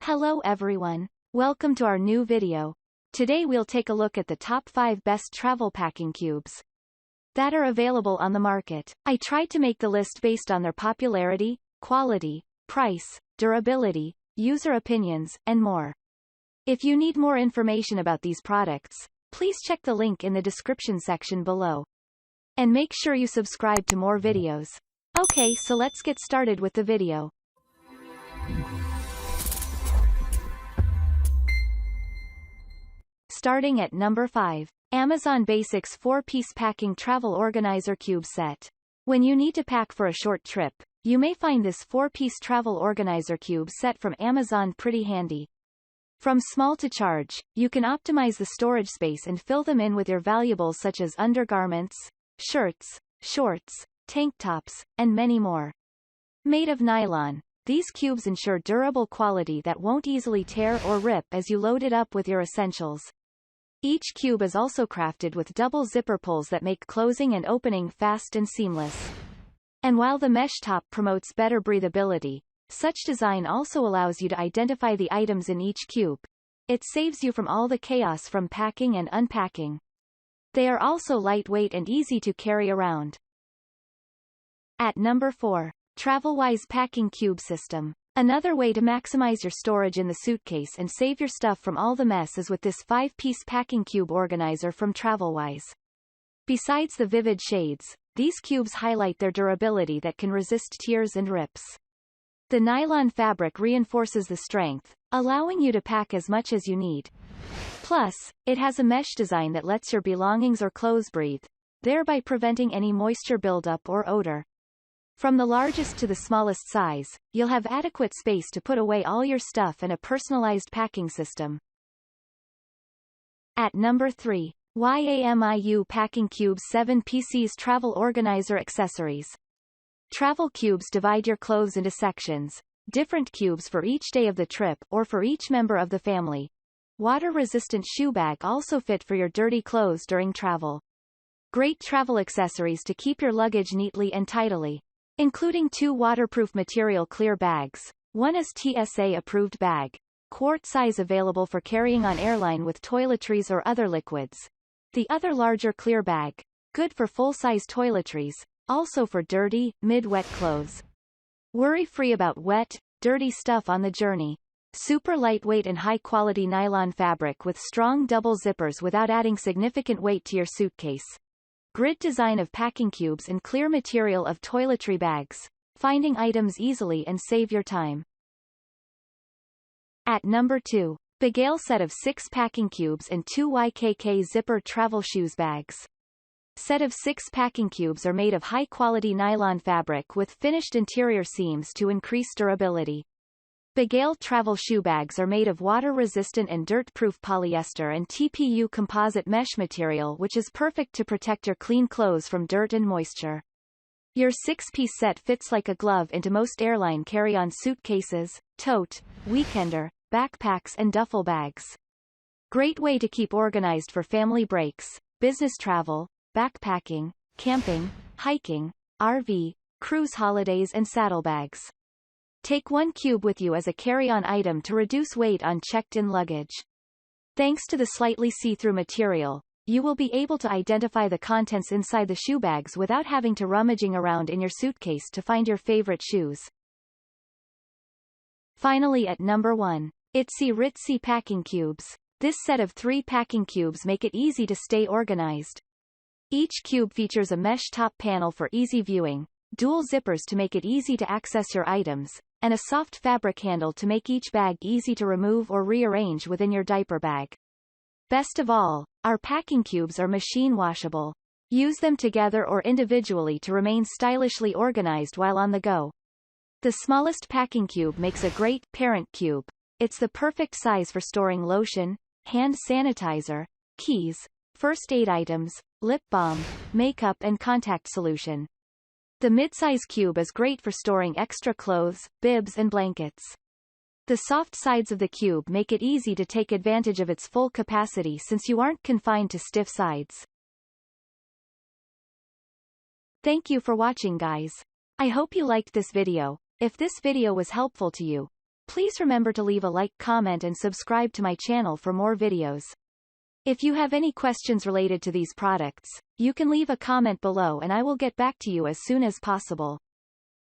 Hello everyone. Welcome to our new video. Today we'll take a look at the top 5 best travel packing cubes that are available on the market. I tried to make the list based on their popularity, quality, price, durability, user opinions, and more. If you need more information about these products, please check the link in the description section below. And make sure you subscribe to more videos. Okay, so let's get started with the video. Starting at number 5. Amazon Basics 4-Piece Packing Travel Organizer Cube Set. When you need to pack for a short trip, you may find this 4-piece travel organizer cube set from Amazon pretty handy. From small to large, you can optimize the storage space and fill them in with your valuables such as undergarments, shirts, shorts, tank tops, and many more. Made of nylon, these cubes ensure durable quality that won't easily tear or rip as you load it up with your essentials. Each cube is also crafted with double zipper pulls that make closing and opening fast and seamless. And while the mesh top promotes better breathability, such design also allows you to identify the items in each cube. It saves you from all the chaos from packing and unpacking. They are also lightweight and easy to carry around. At number 4. TravelWise Packing Cube System. Another way to maximize your storage in the suitcase and save your stuff from all the mess is with this 5-piece packing cube organizer from TravelWise. Besides the vivid shades, these cubes highlight their durability that can resist tears and rips. The nylon fabric reinforces the strength, allowing you to pack as much as you need. Plus, it has a mesh design that lets your belongings or clothes breathe, thereby preventing any moisture buildup or odor. From the largest to the smallest size, you'll have adequate space to put away all your stuff and a personalized packing system. At number 3. YAMIU Packing Cube 7 PCs Travel Organizer Accessories. Travel cubes divide your clothes into sections, different cubes for each day of the trip or for each member of the family. Water-resistant shoe bag also fit for your dirty clothes during travel. Great travel accessories to keep your luggage neatly and tidily. Including 2 waterproof material clear bags, one is TSA-approved bag, quart size available for carrying on airline with toiletries or other liquids. The other larger clear bag, good for full-size toiletries, also for dirty, mid-wet clothes. Worry-free about wet, dirty stuff on the journey. Super lightweight and high-quality nylon fabric with strong double zippers without adding significant weight to your suitcase. Grid design of packing cubes and clear material of toiletry bags, finding items easily and save your time. At number 2. Begale set of 6 packing cubes and 2 YKK zipper travel shoes bags. Set of 6 packing cubes are made of high-quality nylon fabric with finished interior seams to increase durability. Begale travel shoe bags are made of water-resistant and dirt-proof polyester and TPU composite mesh material which is perfect to protect your clean clothes from dirt and moisture. Your 6-piece set fits like a glove into most airline carry-on suitcases, tote, weekender, backpacks and duffel bags. Great way to keep organized for family breaks, business travel, backpacking, camping, hiking, RV, cruise holidays and saddlebags. Take 1 cube with you as a carry-on item to reduce weight on checked-in luggage. Thanks to the slightly see-through material, you will be able to identify the contents inside the shoe bags without having to rummaging around in your suitcase to find your favorite shoes. Finally at number 1. Itsyritzy Packing Cubes. This set of 3 packing cubes make it easy to stay organized. Each cube features a mesh top panel for easy viewing, dual zippers to make it easy to access your items, and a soft fabric handle to make each bag easy to remove or rearrange within your diaper bag. Best of all, our packing cubes are machine washable. Use them together or individually to remain stylishly organized while on the go. The smallest packing cube makes a great parent cube. It's the perfect size for storing lotion, hand sanitizer, keys, first aid items, lip balm, makeup and contact solution. The midsize cube is great for storing extra clothes, bibs and blankets. The soft sides of the cube make it easy to take advantage of its full capacity since you aren't confined to stiff sides. Thank you for watching guys. I hope you liked this video. If this video was helpful to you, Please remember to leave a like, comment and subscribe to my channel for more videos. If you have any questions related to these products, you can leave a comment below and I will get back to you as soon as possible.